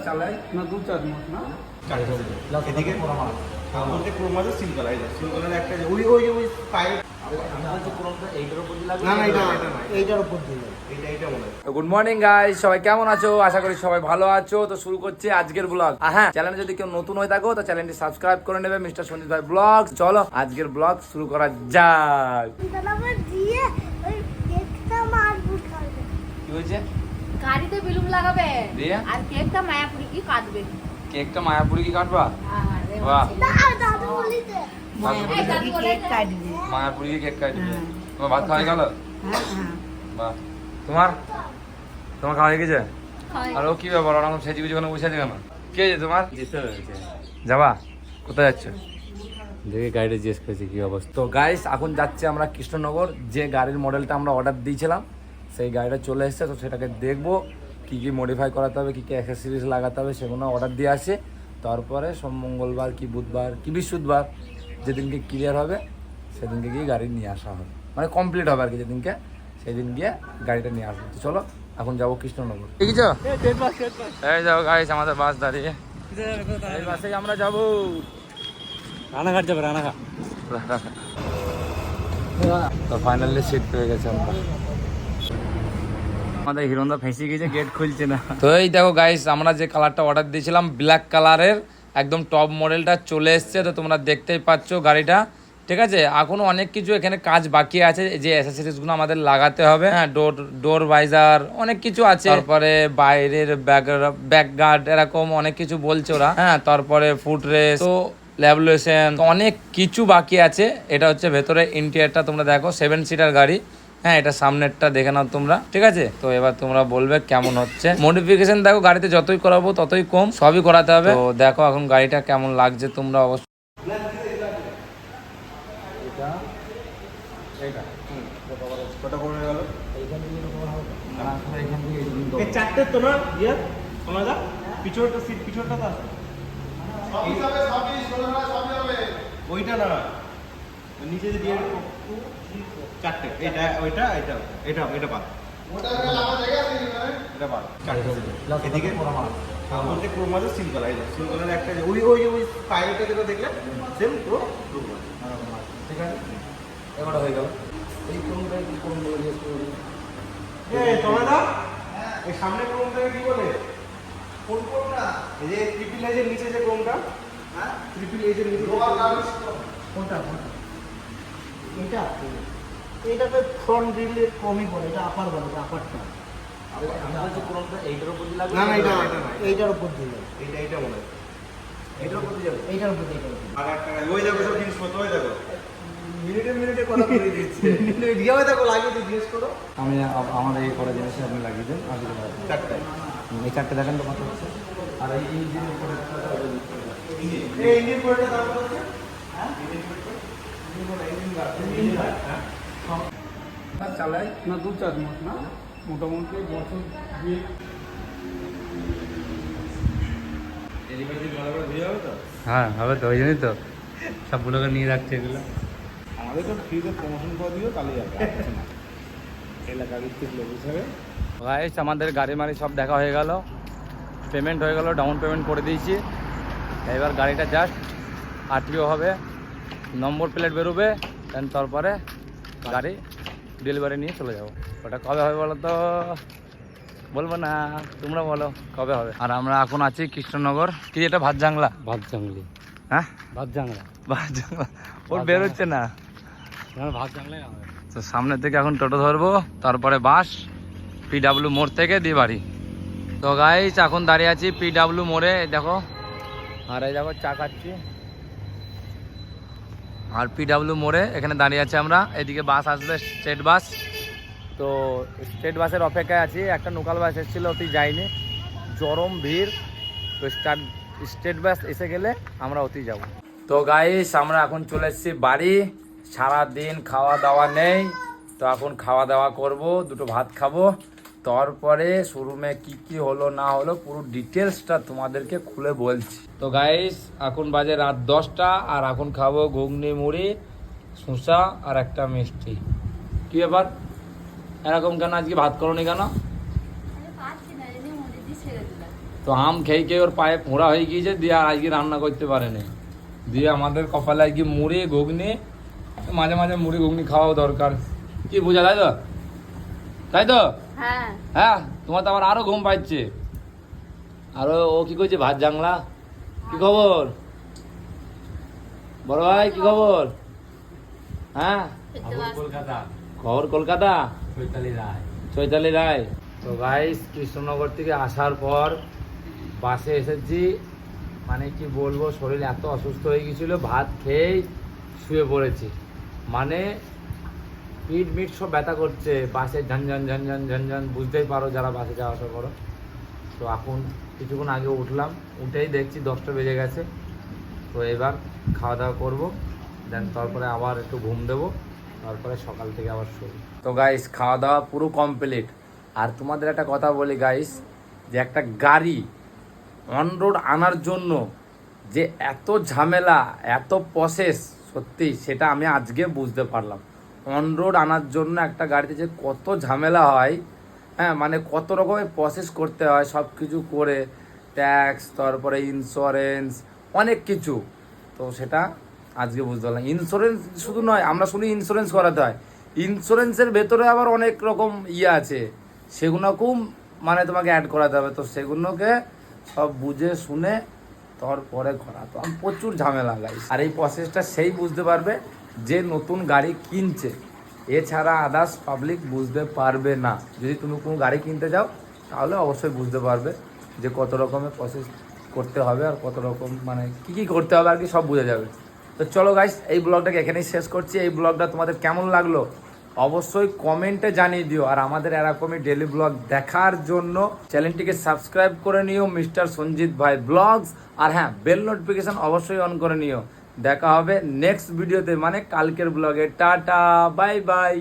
চালাই না 2-4 মাস না এদিকে বলতে ক্রোম আছে সিল করা এই সিল করার একটা ওই পাইপ এইটার উপর দিয়ে এইটা মনে হয়। গুড মর্নিং গাইস, সবাই কেমন আছো? আশা করি সবাই ভালো আছো। তো শুরু করছি আজকের ব্লগ। হ্যাঁ, চ্যানেলে যদি কেউ নতুন হয়ে থাকো তো চ্যানেলটি সাবস্ক্রাইব করে নেবে, মিস্টার সঞ্জিত ভাই ব্লগ। চলো আজকের ব্লগ শুরু করা যাক। কি হয়েছে? গাড়িতে বেলুন লাগাবে দিয়ে? আর কেকটা মায়াপুরি কি কাটবে। কেকটা মায়াপুরি কি কাটবা? আরে বাহ, মায়াপুরি কেক কাটবে। মায়াপুরি কি কেক কাটবে? তোমার ভাত খাওয়া গেল? বাহ, তোমার খাওয়া হয়ে গেছে? আর ও কি ব্যাপার, ওরকম সেজি গুজি কোনো বসে আছে কেন? কে আছে তোমার? যাবা কোথায় যাচ্ছ? দেখে গাড়িটা জিজ্ঞেস করেছি কি অবস্থা। তো গাইস এখন যাচ্ছে আমরা কৃষ্ণনগর, যে গাড়ির মডেলটা আমরা অর্ডার দিয়েছিলাম সেই গাড়িটা চলে এসেছে। তো সেটাকে দেখবো কি কি মডিফাই করাতে হবে, কি কি অ্যাক্সেসরিজ লাগাতে হবে, সেগুলো অর্ডার দিয়ে আসে। তারপরে সোম মঙ্গলবার কি বুধবার কি বৃহস্পতিবার যেদিনকে ক্লিয়ার হবে সেদিনকে গিয়ে গাড়ি নিয়ে আসা হবে, মানে কমপ্লিট হবে আর কি যেদিনকে, সেদিন গিয়ে গাড়িটা নিয়ে আসবো। তো চলো এখন যাবো কৃষ্ণনগর। ঠিক আছে, এই যাও গাইস, আমাদের বাস দাঁড়িয়ে, এই বাসে আমরা যাবো রানাঘাট যাবে। রানাঘাট তো ফাইনালি সিট পেয়ে গেছে আমরা। আমাদের হিরোন্দা ফেঁসে গেছে, গেট খুলছে না। তো এই দেখো গাইস, আমরা যে কালারটা অর্ডার দিয়েছিলাম ব্ল্যাক কালারের একদম টপ মডেলটা চলে এসছে। তো তোমরা দেখতেই পাচ্ছ গাড়িটা, ঠিক আছে। এখনো অনেক কিছু এখানে কাজ বাকি আছে, যে অ্যাসেসরিজগুলো আমাদের লাগাতে হবে। হ্যাঁ, ডোর ভাইজার অনেক কিছু আছে, তারপরে বাইরের ব্যাক গার্ড এরকম অনেক কিছু বলছে ওরা। হ্যাঁ, তারপরে ফুট রেস, তো ল্যাবুলেশন, অনেক কিছু বাকি আছে। এটা হচ্ছে ভেতরে ইন্টেরিয়রটা তোমরা দেখো, 7 সিটার গাড়ি। হ্যাঁ, এটা সামনেরটা দেখে নাও তোমরা, ঠিক আছে। তো এবার তোমরা বলবে কেমন হচ্ছে। মডিফিকেশন দেখো, গাড়িতে যতই করাবো ততই কম, সবই করাতে হবে। তো দেখো এখন গাড়িটা কেমন লাগছে তোমরা অবশ্যই। কটা করে গেল এই চারটে তো না ইয়া শোনা যা পিছনটা সিট পিছনটা তো আছে ওইটা না নিচে যে দিয়ে চারটে এটা ওইটা এটা এটা এটা বাদ এটা বাদ চারটে এদিকে বলতে ক্রোম আছে সিল করা এই সিল করার একটা ওই পাইপটা যেটা দেখলে সেম পুরো ঠিক আছে। এবার হয়ে গেল এই ক্রোমটা কি ক্রোম বলে জিজ্ঞেস করুন। তোমরা দা এই সামনে ক্রোমটাকে কি বলে? কোন ক্রোমটা? এই যে ট্রিপল এজের নিচে যে ক্রোমটা, হ্যাঁ ট্রিপল এজের নিচে কোনটা এটা এইটাতে ফ্রন্ট গ্রিলে ক্রোমই বলে, এটা আপার বলে, এটা আপারটা। আমরা যে ক্রোমটা এইটার উপর দিয়ে লাগবে না, এটা না এইটার উপর দিয়ে যাবে, এইটা মনে হয় এইটার উপর দিয়ে যাবে, এইটার উপর দিয়ে যাবে। আর একটা ওই দেখো সব জিনিসপত্র ওই দেখো মিনিটে কথা বলে দিচ্ছে রিয়াও দেখো লাগিয়ে দিয়ে জিজ্ঞেস করো। আমি আমার এই করা জিনিস আপনি লাগিয়ে দেন। চারটে এই চারটে দেখেন তো কত হচ্ছে। আর এই ইঞ্জিন এই ইঞ্জিন কোডটা দাম কত হচ্ছে? হ্যাঁ ইঞ্জিন গার্ড হ্যাঁ চালাই না 2-4 মাস না, মোটামুটি বছর 2। ডেলিভারি ভালো করে দিয়ে হবে তো? হ্যাঁ হবে তো, ওই জন্যই তো সবগুলোকে নিয়ে রাখছে এগুলো। আমাদের তো ফ্রিতে প্রমোশন করে দিও তাহলেই হবে, আর কিছু না। এলাকা ভিত্তিক লোক হিসাবে গাইস আমাদের গাড়ি মারি সব দেখা হয়ে গেল, পেমেন্ট হয়ে গেল, ডাউন পেমেন্ট করে দিয়েছি। এবার গাড়িটা জাস্ট আরটিও হবে, নম্বর প্লেট বেরোবে, দেন তারপরে গাড়ি ডেলিভারি নিয়ে চলে যাবো। ওটা কবে হবে বলো তো? বলবো না, তোমরা বলো কবে হবে। আর আমরা এখন আছি কৃষ্ণনগর। কি এটা ভাত জাংলা? ভাত জাংলি, হ্যাঁ ভাত জাংলা, ভাত জাংলা, ওর বেরোচ্ছে না। ভাত জাংলাই হবে। তো সামনে থেকে এখন টোটো ধরবো, তারপরে বাস, পিডাব্লিউ মোড় থেকে দিয়ে বাড়ি। তো গাইস এখন দাঁড়িয়ে আছি পিডাব্লিউ মোড়ে, দেখো। আর এই দেখো চা খাচ্ছি। আর পিডাব্লিউ মোড়ে এখানে দাঁড়িয়ে আছি আমরা। এদিকে বাস আসবে, স্টেট বাস। তো স্টেট বাসের অপেক্ষায় আছি। একটা লোকাল বাস এসেছিল, ওটি যাইনি, চরম ভিড়। তো স্টেট বাস এসে গেলে আমরা ওতেই যাব। তো গাইস আমরা এখন চলে এসেছি বাড়ি। সারাদিন খাওয়া দাওয়া নেই, তো এখন খাওয়া দাওয়া করব, দুটো ভাত খাবো, তারপরে শোরুমে কি কি হলো না হলো পুরো ডিটেলসটা তোমাদেরকে খুলে বলছি। তো গাইস এখন বাজে রাত 10টা, আর এখন খাবো ঘুগনি মুড়ি, শসা আর একটা মিষ্টি। কি ব্যাপার এরকম কেন, আজকে ভাত করোনি কেন? তো আম খেয়ে খেয়ে ওর পায়ে ফোঁড়া হয়ে গিয়েছে, দিয়ে আর আজকে রান্না করতে পারেনি। দিয়ে আমাদের কপালে আজকে মুড়ি ঘুগনি, মাঝে মাঝে মুড়ি ঘুগনি খাওয়াও দরকার, কি বোঝা, তাই তো? তাই তো? হ্যাঁ হ্যাঁ, তোমার তো আবার আরো ঘুম পাচ্ছে। আরো ও কি করছে, ভাত জাংলা, কি খবর বড় ভাই, কি খবর? হ্যাঁ খবর কলকাতা, চৈতালি রায়। তো গাইস কৃষ্ণনগর থেকে আসার পর বাসে এসেছি, মানে কি বলবো, শরীর এত অসুস্থ হয়ে গেছিল, ভাত খেয়েই শুয়ে পড়েছি। মানে পিঠ মিট সব ব্যথা করছে, বাসে ঝনঝন ঝনঝন ঝনঝন, বুঝতেই পারো যারা বাসে যাওয়া আসা করো। তো এখন কিছুক্ষণ আগে উঠলাম, উঠেই দেখছি 10টা বেজে গেছে। তো এবার খাওয়া দাওয়া করবো, দেন তারপরে আবার একটু ঘুম দেবো, তারপরে সকাল থেকে আবার শুরু। তো গাইস খাওয়া দাওয়া পুরো কমপ্লিট। আর তোমাদের একটা কথা বলি গাইস, যে একটা গাড়ি অন রোড আনার জন্য যে এত ঝামেলা, এত প্রসেস, সত্যি সেটা আমি আজকে বুঝতে পারলাম। অন রোড আনার জন্য একটা গাড়িতে যে কত ঝামেলা হয়, হ্যাঁ, মানে কত রকমের প্রসেস করতে হয়, সব কিছু করে ট্যাক্স, তারপরে ইন্স্যুরেন্স, অনেক কিছু। তো সেটা আজকে বুঝতে পারলাম। ইন্স্যুরেন্স শুধু নয়, আমরা শুনি ইন্স্যুরেন্স করাতে হয়, ইন্স্যুরেন্সের ভেতরে আবার অনেক রকম আছে, সেগুলোকেও মানে তোমাকে অ্যাড করাতে হবে। তো সেগুলোকে সব বুঝে শুনে তারপরে করা, তো প্রচুর ঝামেলা গাইস। আর এই প্রসেসটা সেই বুঝতে পারবে যে নতুন গাড়ি কিনছে, এছাড়া আদার্স পাবলিক বুঝতে পারবে না। যদি তুমি কোনো গাড়ি কিনতে যাও তাহলে অবশ্যই বুঝতে পারবে যে কত রকমের প্রসেস করতে হবে, আর কত রকম মানে কী করতে হবে আর কি, সব বুঝে যাবে। তো চলো গাইস, এই ব্লগটাকে এখানেই শেষ করছি। এই ব্লগটা তোমাদের কেমন লাগলো অবশ্যই কমেন্টে জানিয়ে দিও। আর আমাদের এরকমই ডেলি ব্লগ দেখার জন্য চ্যানেলটিকে সাবস্ক্রাইব করে নিও, মিস্টার সঞ্জিত ভাই ব্লগস। আর হ্যাঁ, বেল নোটিফিকেশন অবশ্যই অন করে নিও। দেখা হবে নেক্সট ভিডিওতে, মানে কালকের ব্লগে। Tata, bye bye.